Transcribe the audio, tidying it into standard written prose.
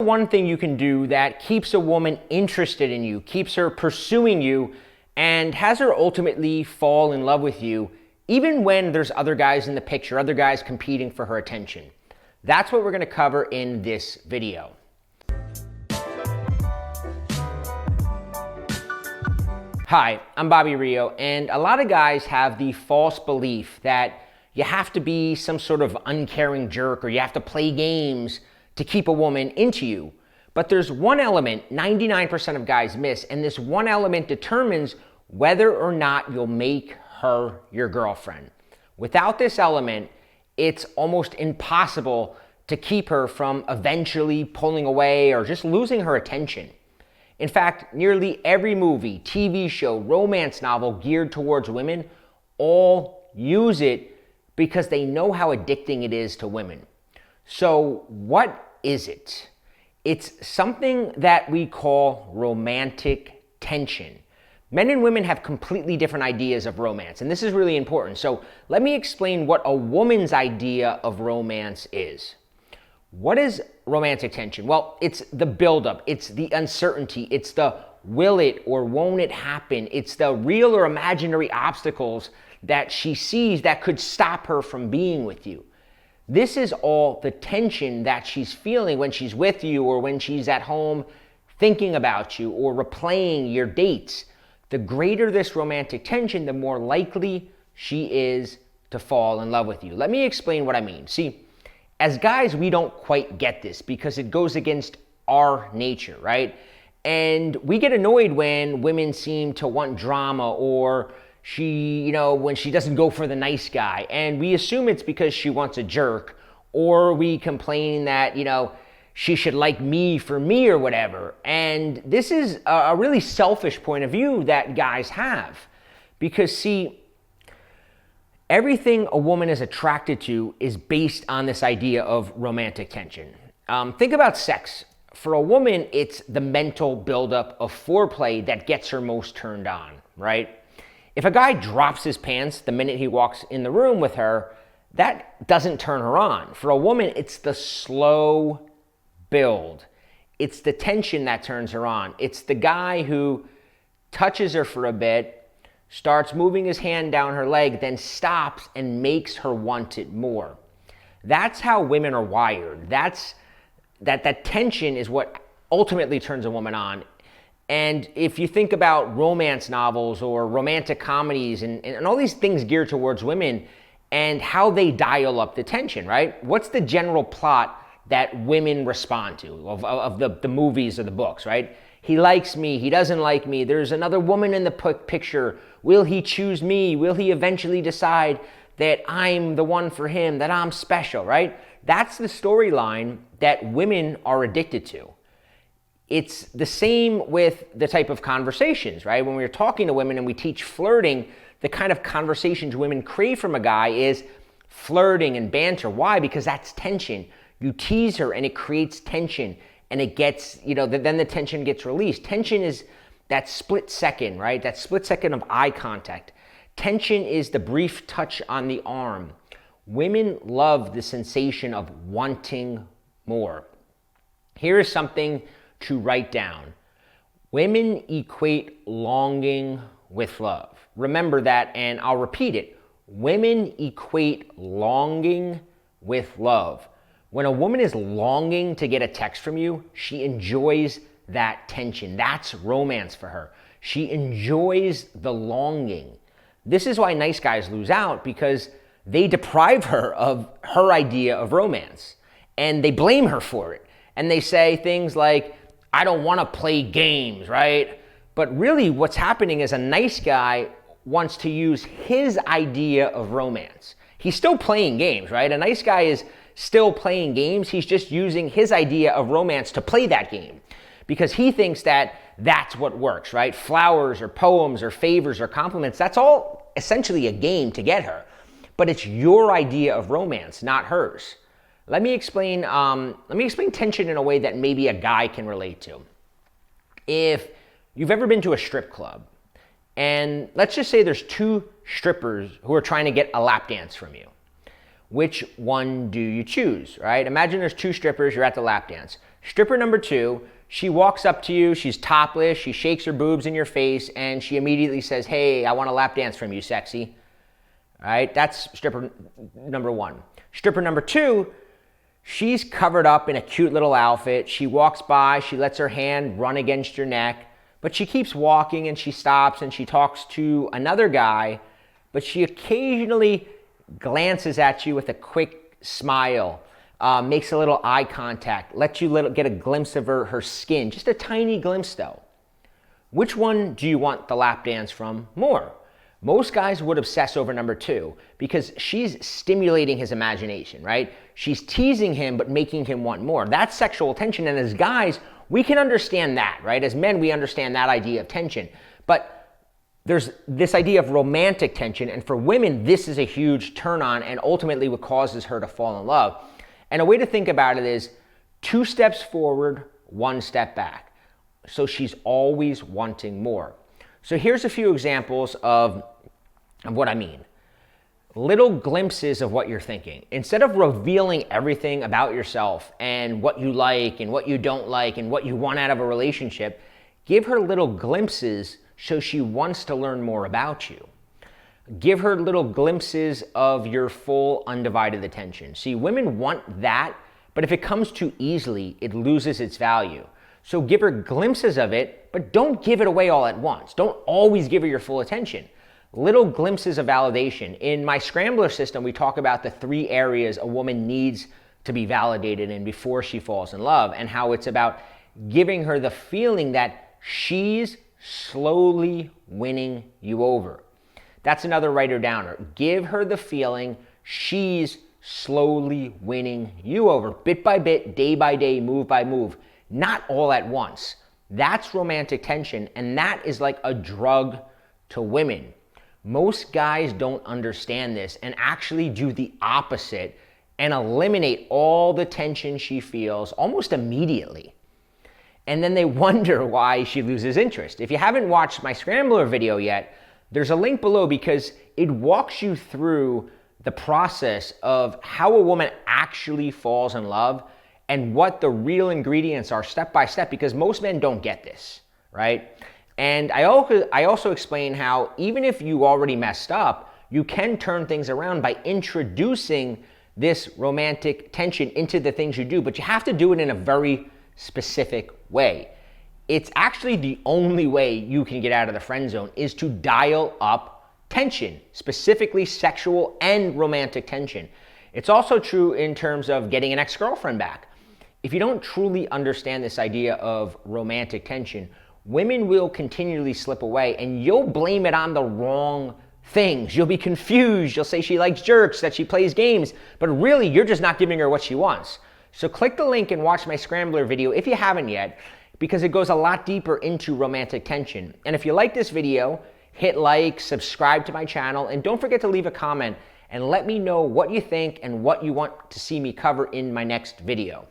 One thing you can do that keeps a woman interested in you, keeps her pursuing you, and has her ultimately fall in love with you, even when there's other guys in the picture, other guys competing for her attention. That's what we're going to cover in this video. Hi, I'm Bobby Rio, and a lot of guys have the false belief that you have to be some sort of uncaring jerk or you have to play games to keep a woman into you. But there's one element 99% of guys miss, and this one element determines whether or not you'll make her your girlfriend. Without this element, it's almost impossible to keep her from eventually pulling away or just losing her attention. In fact, nearly every movie, TV show, romance novel geared towards women all use it because they know how addicting it is to women. So what is it? It's something that we call romantic tension. Men and women have completely different ideas of romance, and this is really important. So let me explain what a woman's idea of romance is. What is romantic tension? Well, it's the buildup, it's the uncertainty, it's the will it or won't it happen, it's the real or imaginary obstacles that she sees that could stop her from being with you. This is all the tension that she's feeling when she's with you or when she's at home thinking about you or replaying your dates. The greater this romantic tension, the more likely she is to fall in love with you. Let me explain what I mean. See, as guys, we don't quite get this because it goes against our nature, right? And we get annoyed when women seem to want drama or when she doesn't go for the nice guy, and we assume it's because she wants a jerk, or we complain that, she should like me for me or whatever. And this is a really selfish point of view that guys have. Because see, everything a woman is attracted to is based on this idea of romantic tension. Think about sex. For a woman, it's the mental buildup of foreplay that gets her most turned on, right? If a guy drops his pants the minute he walks in the room with her, that doesn't turn her on. For a woman, it's the slow build. It's the tension that turns her on. It's the guy who touches her for a bit, starts moving his hand down her leg, then stops and makes her want it more. That's how women are wired. That tension is what ultimately turns a woman on. And if you think about romance novels or romantic comedies and all these things geared towards women and how they dial up the tension, right? What's the general plot that women respond to of the movies or the books, right? He likes me, he doesn't like me, there's another woman in the picture. Will he choose me? Will he eventually decide that I'm the one for him, that I'm special, right? That's the storyline that women are addicted to. It's the same with the type of conversations, right? When we're talking to women and we teach flirting, the kind of conversations women crave from a guy is flirting and banter. Why? Because that's tension. You tease her and it creates tension and it gets, then the tension gets released. Tension is that split second, right? That split second of eye contact. Tension is the brief touch on the arm. Women love the sensation of wanting more. Here is something to write down. Women equate longing with love. Remember that, and I'll repeat it. Women equate longing with love. When a woman is longing to get a text from you, she enjoys that tension. That's romance for her. She enjoys the longing. This is why nice guys lose out, because they deprive her of her idea of romance, and they blame her for it. And they say things like, I don't want to play games, right? But really what's happening is a nice guy wants to use his idea of romance. He's still playing games, right? A nice guy is still playing games. He's just using his idea of romance to play that game because he thinks that that's what works, right? Flowers or poems or favors or compliments, that's all essentially a game to get her. But it's your idea of romance, not hers. Let me explain tension in a way that maybe a guy can relate to. If you've ever been to a strip club, and let's just say there's two strippers who are trying to get a lap dance from you. Which one do you choose, right? Imagine there's two strippers, you're at the lap dance. Stripper number 2, she walks up to you, she's topless, she shakes her boobs in your face, and she immediately says, "Hey, I want a lap dance from you, sexy." All right, that's stripper number 1. Stripper number 2, she's covered up in a cute little outfit. She walks by, she lets her hand run against your neck, but she keeps walking and she stops and she talks to another guy, but she occasionally glances at you with a quick smile, makes a little eye contact, lets you get a glimpse of her skin, just a tiny glimpse though. Which one do you want the lap dance from more? Most guys would obsess over number 2 because she's stimulating his imagination, right? She's teasing him but making him want more. That's sexual tension, and as guys, we can understand that, right? As men, we understand that idea of tension. But there's this idea of romantic tension, and for women, this is a huge turn on and ultimately what causes her to fall in love. And a way to think about it is 2 steps forward, 1 step back. So she's always wanting more. So here's a few examples of what I mean. Little glimpses of what you're thinking. Instead of revealing everything about yourself and what you like and what you don't like and what you want out of a relationship, give her little glimpses so she wants to learn more about you. Give her little glimpses of your full undivided attention. See, women want that, but if it comes too easily, it loses its value. So give her glimpses of it, but don't give it away all at once. Don't always give her your full attention. Little glimpses of validation. In my Scrambler system, we talk about the 3 areas a woman needs to be validated in before she falls in love, and how it's about giving her the feeling that she's slowly winning you over. That's another writer-downer. Give her the feeling she's slowly winning you over, bit by bit, day by day, move by move. Not all at once. That's romantic tension, and that is like a drug to women. Most guys don't understand this and actually do the opposite and eliminate all the tension she feels almost immediately. And then they wonder why she loses interest. If you haven't watched my Scrambler video yet, there's a link below because it walks you through the process of how a woman actually falls in love and what the real ingredients are step by step, because most men don't get this, right? And I also explain how even if you already messed up, you can turn things around by introducing this romantic tension into the things you do, but you have to do it in a very specific way. It's actually the only way you can get out of the friend zone is to dial up tension, specifically sexual and romantic tension. It's also true in terms of getting an ex-girlfriend back. If you don't truly understand this idea of romantic tension, women will continually slip away and you'll blame it on the wrong things. You'll be confused. You'll say she likes jerks, that she plays games, but really you're just not giving her what she wants. So click the link and watch my Scrambler video if you haven't yet, because it goes a lot deeper into romantic tension. And if you like this video, hit like, subscribe to my channel, and don't forget to leave a comment and let me know what you think and what you want to see me cover in my next video.